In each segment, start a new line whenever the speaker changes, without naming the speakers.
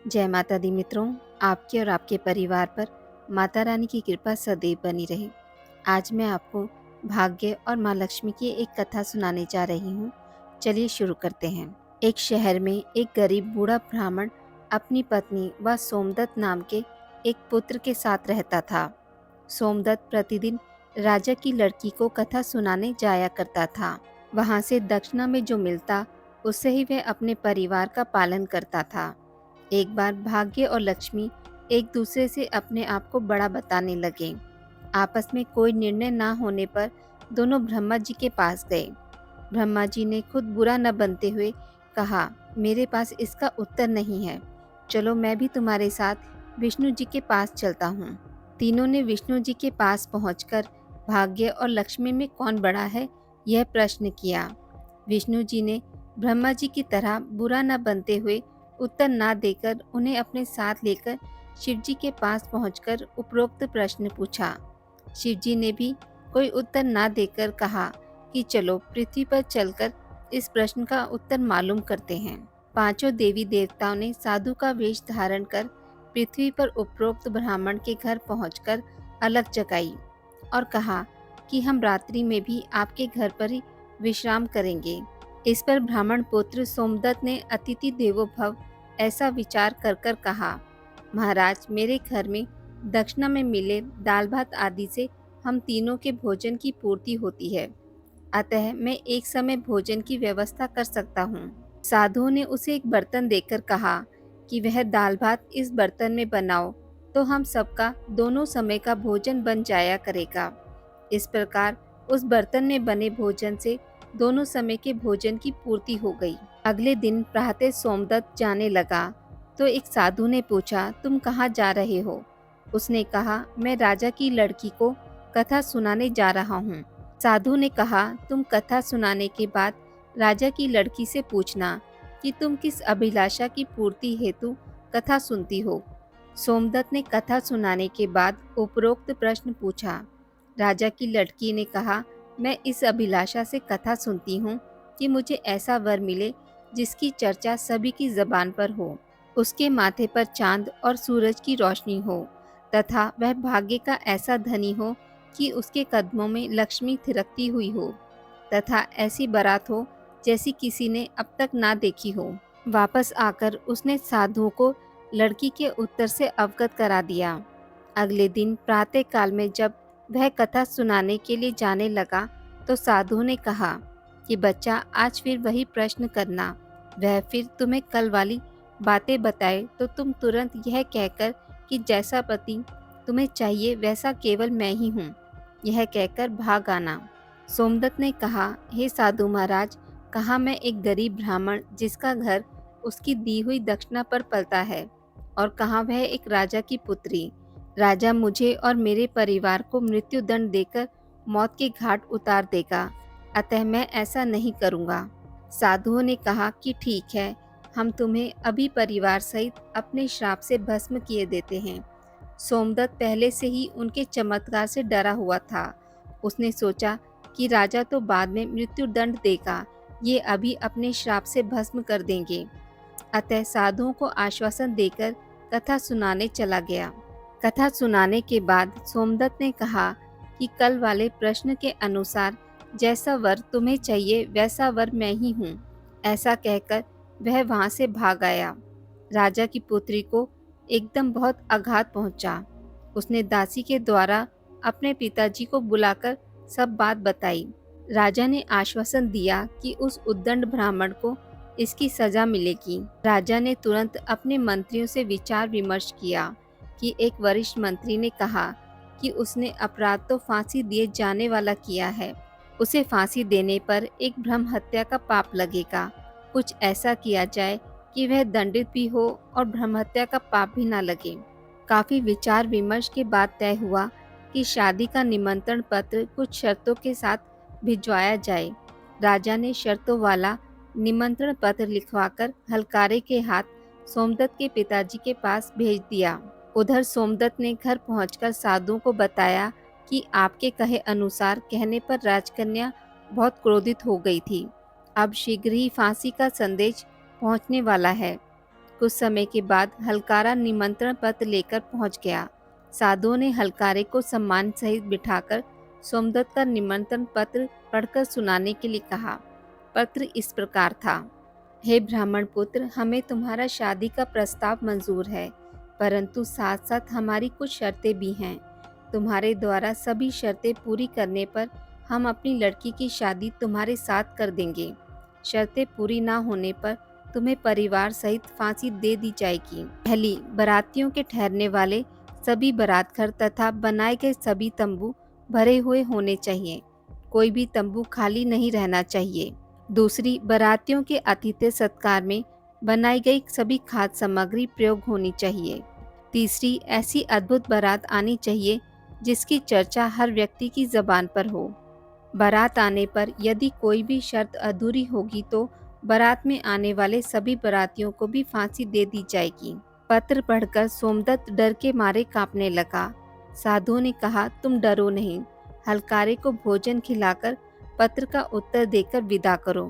जय माता दी मित्रों, आपके और आपके परिवार पर माता रानी की कृपा सदैव बनी रहे। आज मैं आपको भाग्य और माँ लक्ष्मी की एक कथा सुनाने जा रही हूँ। चलिए शुरू करते हैं। एक शहर में एक गरीब बूढ़ा ब्राह्मण अपनी पत्नी व सोमदत्त नाम के एक पुत्र के साथ रहता था। सोमदत्त प्रतिदिन राजा की लड़की को कथा सुनाने जाया करता था। वहाँ से दक्षिणा में जो मिलता उससे ही वह अपने परिवार का पालन करता था। एक बार भाग्य और लक्ष्मी एक दूसरे से अपने आप को बड़ा बताने लगे। आपस में कोई निर्णय ना होने पर दोनों ब्रह्मा जी के पास गए। ब्रह्मा जी ने खुद बुरा न बनते हुए कहा, मेरे पास इसका उत्तर नहीं है। चलो मैं भी तुम्हारे साथ विष्णु जी के पास चलता हूँ। तीनों ने विष्णु जी के पास पहुंचकर भाग्य और लक्ष्मी में कौन बड़ा है यह प्रश्न किया। विष्णु जी ने ब्रह्मा जी की तरह बुरा न बनते हुए उत्तर ना देकर उन्हें अपने साथ लेकर शिव जी के पास पहुंचकर उपरोक्त प्रश्न पूछा। शिव जी ने भी कोई उत्तर ना देकर कहा कि चलो पृथ्वी पर चलकर इस प्रश्न का उत्तर मालूम करते हैं। पांचों देवी देवताओं ने साधु का वेश धारण कर पृथ्वी पर उपरोक्त ब्राह्मण के घर पहुंचकर अलग जगाई और कहा कि हम रात्रि में भी आपके घर पर ही विश्राम करेंगे। इस पर ब्राह्मण पुत्र सोमदत्त ने अतिथि देवो भव ऐसा विचार कर कर कहा, महाराज मेरे घर में दक्षिणा में मिले दाल भात आदि से हम तीनों के भोजन की पूर्ति होती है, अतः मैं एक समय भोजन की व्यवस्था कर सकता हूँ। साधुओं ने उसे एक बर्तन देकर कहा कि वह दाल भात इस बर्तन में बनाओ तो हम सबका दोनों समय का भोजन बन जाया करेगा। इस प्रकार उस बर्तन में बने भोजन से दोनों समय के भोजन की पूर्ति हो गई। अगले दिन प्रातः सोमदत्त जाने लगा तो एक साधु ने पूछा, तुम कहाँ जा रहे हो? उसने कहा, मैं राजा की लड़की को कथा सुनाने जा रहा हूँ। साधु ने कहा, तुम कथा सुनाने के बाद राजा की लड़की से पूछना कि तुम किस अभिलाषा की पूर्ति हेतु कथा सुनती हो। सोमदत्त ने कथा सुनाने के बाद उपरोक्त प्रश्न पूछा। राजा की लड़की ने कहा, मैं इस अभिलाषा से कथा सुनती हूँ कि मुझे ऐसा वर मिले जिसकी चर्चा सभी की जबान पर हो, उसके माथे पर चांद और सूरज की रोशनी हो तथा वह भाग्य का ऐसा धनी हो कि उसके कदमों में लक्ष्मी थिरकती हुई हो तथा ऐसी बारात हो जैसी किसी ने अब तक ना देखी हो। वापस आकर उसने साधुओं को लड़की के उत्तर से अवगत करा दिया। अगले दिन प्रातः काल में जब वह कथा सुनाने के लिए जाने लगा तो साधु ने कहा कि बच्चा आज फिर वही प्रश्न करना। वह फिर तुम्हें कल वाली बातें बताए तो तुम तुरंत यह कहकर कि जैसा पति तुम्हें चाहिए वैसा केवल मैं ही हूँ, यह कहकर भाग आना। सोमदत्त ने कहा, हे साधु महाराज, कहाँ मैं एक गरीब ब्राह्मण जिसका घर उसकी दी हुई दक्षिणा पर पलता है और कहाँ वह एक राजा की पुत्री। राजा मुझे और मेरे परिवार को मृत्यु दंड देकर मौत के घाट उतार देगा, अतः मैं ऐसा नहीं करूँगा। साधुओं ने कहा कि ठीक है, हम तुम्हें अभी परिवार सहित अपने श्राप से भस्म किए देते हैं। सोमदत्त पहले से ही उनके चमत्कार से डरा हुआ था। उसने सोचा कि राजा तो बाद में मृत्यु दंड देगा, ये अभी अपने श्राप से भस्म कर देंगे। अतः साधुओं को आश्वासन देकर कथा सुनाने चला गया। कथा सुनाने के बाद सोमदत्त ने कहा कि कल वाले प्रश्न के अनुसार जैसा वर तुम्हें चाहिए वैसा वर मैं ही हूँ। ऐसा कहकर वह वहां से भाग आया। राजा की पुत्री को एकदम बहुत आघात पहुंचा। उसने दासी के द्वारा अपने पिताजी को बुलाकर सब बात बताई। राजा ने आश्वासन दिया कि उस उद्दंड ब्राह्मण को इसकी सजा मिलेगी। राजा ने तुरंत अपने मंत्रियों से विचार विमर्श किया कि एक वरिष्ठ मंत्री ने कहा कि उसने अपराध तो फांसी दिए जाने वाला किया है, उसे फांसी देने पर एक ब्रह्म हत्या का पाप लगेगा। कुछ ऐसा किया जाए कि वह दंडित भी हो और ब्रह्म हत्या का पाप भी ना लगे। काफी विचार विमर्श के बाद तय हुआ कि शादी का निमंत्रण पत्र कुछ शर्तों के साथ भिजवाया जाए। राजा ने शर्तों वाला निमंत्रण पत्र लिखवाकर हलकारे के हाथ सोमदत्त के पिताजी के पास भेज दिया। उधर सोमदत्त ने घर पहुंचकर साधुओं को बताया कि आपके कहे अनुसार कहने पर राजकन्या बहुत क्रोधित हो गई थी। अब शीघ्र ही फांसी का संदेश पहुंचने वाला है। कुछ समय के बाद हलकारा निमंत्रण पत्र लेकर पहुंच गया। साधुओं ने हलकारे को सम्मान सहित बिठाकर सोमदत्त का निमंत्रण पत्र पढ़कर सुनाने के लिए कहा। पत्र इस प्रकार था। हे ब्राह्मण पुत्र, हमें तुम्हारा शादी का प्रस्ताव मंजूर है, परंतु साथ साथ हमारी कुछ शर्तें भी हैं। तुम्हारे द्वारा सभी शर्तें पूरी करने पर हम अपनी लड़की की शादी तुम्हारे साथ कर देंगे। शर्तें पूरी ना होने पर तुम्हें परिवार सहित फांसी दे दी जाएगी। पहली, बारातियों के ठहरने वाले सभी बारात घर तथा बनाए गए सभी तंबू भरे हुए होने चाहिए। कोई भी तंबू खाली नहीं रहना चाहिए। दूसरी, बारातियों के आतिथ्य सत्कार में बनाई गई सभी खाद्य सामग्री प्रयोग होनी चाहिए। तीसरी, ऐसी अद्भुत बारात आनी चाहिए जिसकी चर्चा हर व्यक्ति की जबान पर हो। बारात आने पर यदि कोई भी शर्त अधूरी होगी तो बारात में आने वाले सभी बारातियों को भी फांसी दे दी जाएगी। पत्र पढ़कर सोमदत्त डर के मारे कांपने लगा। साधुओं ने कहा, तुम डरो नहीं। हलकारे को भोजन खिलाकर पत्र का उत्तर देकर विदा करो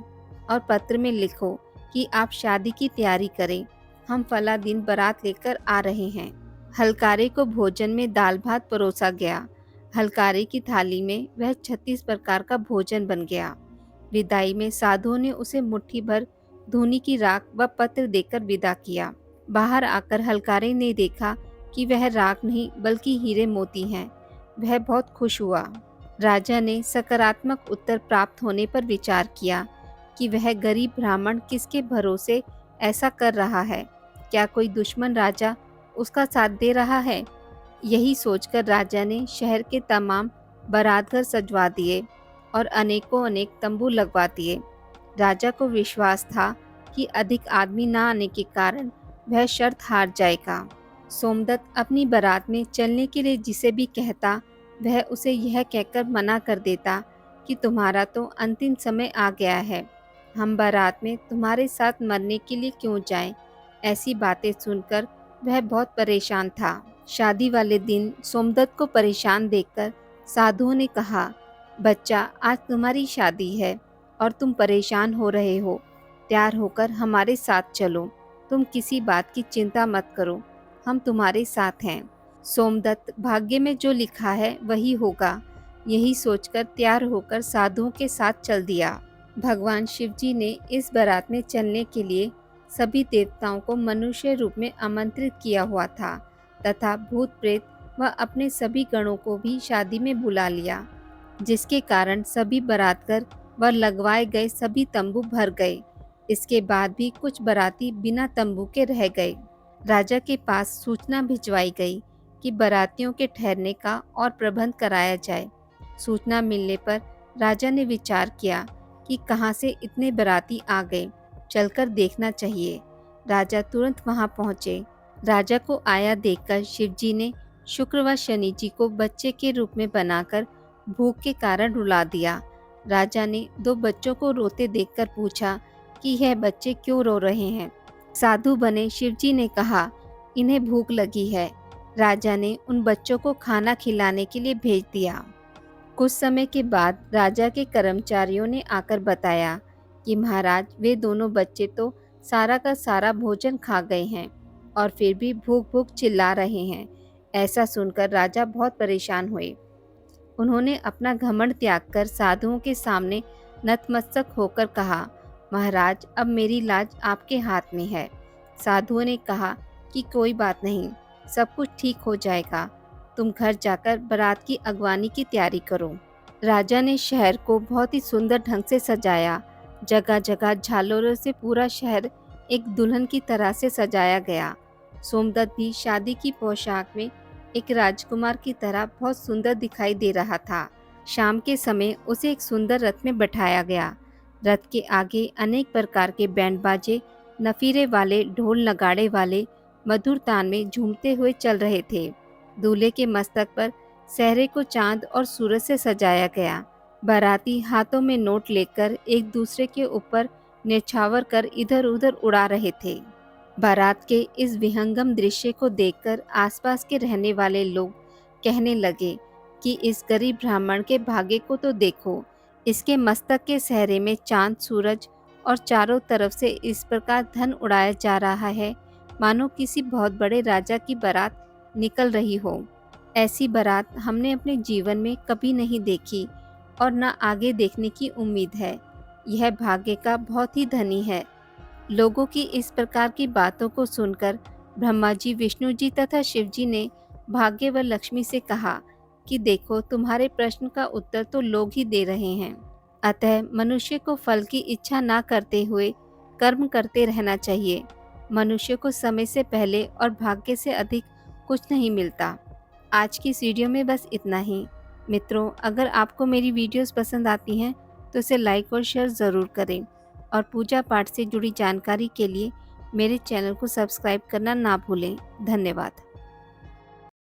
और पत्र में लिखो कि आप शादी की तैयारी करें। हम फला दिन बारात लेकर आ रहे हैं। हलकारे को भोजन में दाल भात परोसा गया। हलकारे की थाली में वह 36 प्रकार का भोजन बन गया। विदाई में साधुओं ने उसे मुट्ठी भर धूनी की राख व पत्र देकर विदा किया। बाहर आकर हलकारे ने देखा कि वह राख नहीं बल्कि हीरे मोती हैं। वह बहुत खुश हुआ। राजा ने सकारात्मक उत्तर प्राप्त होने पर विचार किया कि वह गरीब ब्राह्मण किसके भरोसे ऐसा कर रहा है। क्या कोई दुश्मन राजा उसका साथ दे रहा है? यही सोचकर राजा ने शहर के तमाम बारातघर सजवा दिए और अनेकों अनेक तंबू लगवा दिए। राजा को विश्वास था कि अधिक आदमी न आने के कारण वह शर्त हार जाएगा। सोमदत्त अपनी बारात में चलने के लिए जिसे भी कहता वह उसे यह कहकर मना कर देता कि तुम्हारा तो अंतिम समय आ गया है, हम बारात में तुम्हारे साथ मरने के लिए क्यों जाएं? ऐसी बातें सुनकर वह बहुत परेशान था। शादी वाले दिन सोमदत्त को परेशान देखकर साधुओं ने कहा, बच्चा, आज तुम्हारी शादी है और तुम परेशान हो रहे हो। तैयार होकर हमारे साथ चलो। तुम किसी बात की चिंता मत करो, हम तुम्हारे साथ हैं। सोमदत्त, भाग्य में जो लिखा है वही होगा, यही सोचकर तैयार होकर साधुओं के साथ चल दिया। भगवान शिवजी ने इस बारात में चलने के लिए सभी देवताओं को मनुष्य रूप में आमंत्रित किया हुआ था तथा भूत प्रेत व अपने सभी गणों को भी शादी में बुला लिया, जिसके कारण सभी बारातघर व लगवाए गए सभी तंबू भर गए। इसके बाद भी कुछ बाराती बिना तंबू के रह गए। राजा के पास सूचना भिजवाई गई कि बारातियों के ठहरने का और प्रबंध कराया जाए। सूचना मिलने पर राजा ने विचार किया कि कहाँ से इतने बाराती आ गए, चलकर देखना चाहिए। राजा तुरंत वहां पहुंचे। राजा को आया देखकर शिवजी ने शुक्र व शनि जी को बच्चे के रूप में बनाकर भूख के कारण रुला दिया। राजा ने दो बच्चों को रोते देखकर पूछा कि यह बच्चे क्यों रो रहे हैं। साधु बने शिवजी ने कहा, इन्हें भूख लगी है। राजा ने उन बच्चों को खाना खिलाने के लिए भेज दिया। कुछ समय के बाद राजा के कर्मचारियों ने आकर बताया कि महाराज, वे दोनों बच्चे तो सारा का सारा भोजन खा गए हैं और फिर भी भूख भूख चिल्ला रहे हैं। ऐसा सुनकर राजा बहुत परेशान हुए। उन्होंने अपना घमंड त्याग कर साधुओं के सामने नतमस्तक होकर कहा, महाराज, अब मेरी लाज आपके हाथ में है। साधुओं ने कहा कि कोई बात नहीं, सब कुछ ठीक हो जाएगा। तुम घर जाकर बारात की अगवानी की तैयारी करो। राजा ने शहर को बहुत ही सुंदर ढंग से सजाया। जगह जगह झालरों से पूरा शहर एक दुल्हन की तरह से सजाया गया। सोमदत्त भी शादी की पोशाक में एक राजकुमार की तरह बहुत सुंदर दिखाई दे रहा था। शाम के समय उसे एक सुंदर रथ में बैठाया गया। रथ के आगे अनेक प्रकार के बैंड बाजे, नफीरे वाले, ढोल नगाड़े वाले मधुर तान में झूमते हुए चल रहे थे। दूल्हे के मस्तक पर सहरे को चांद और सूरज से सजाया गया। बाराती हाथों में नोट लेकर एक दूसरे के ऊपर न्यौछावर कर इधर उधर उड़ा रहे थे। बारात के इस विहंगम दृश्य को देखकर आसपास के रहने वाले लोग कहने लगे कि इस गरीब ब्राह्मण के भाग्य को तो देखो, इसके मस्तक के सहरे में चांद, सूरज और चारों तरफ से इस प्रकार धन उड़ाया जा रहा है। मानो किसी बहुत बड़े राजा की बारात निकल रही हो। ऐसी बारात हमने अपने जीवन में कभी नहीं देखी और न आगे देखने की उम्मीद है। यह भाग्य का बहुत ही धनी है। लोगों की इस प्रकार की बातों को सुनकर ब्रह्मा जी, विष्णु जी तथा शिव जी ने भाग्य व लक्ष्मी से कहा कि देखो, तुम्हारे प्रश्न का उत्तर तो लोग ही दे रहे हैं। अतः मनुष्य को फल की इच्छा ना करते हुए कर्म करते रहना चाहिए। मनुष्य को समय से पहले और भाग्य से अधिक कुछ नहीं मिलता। आज की इस वीडियो में बस इतना ही। मित्रों, अगर आपको मेरी वीडियोस पसंद आती हैं तो इसे लाइक और शेयर ज़रूर करें और पूजा पाठ से जुड़ी जानकारी के लिए मेरे चैनल को सब्सक्राइब करना ना भूलें। धन्यवाद।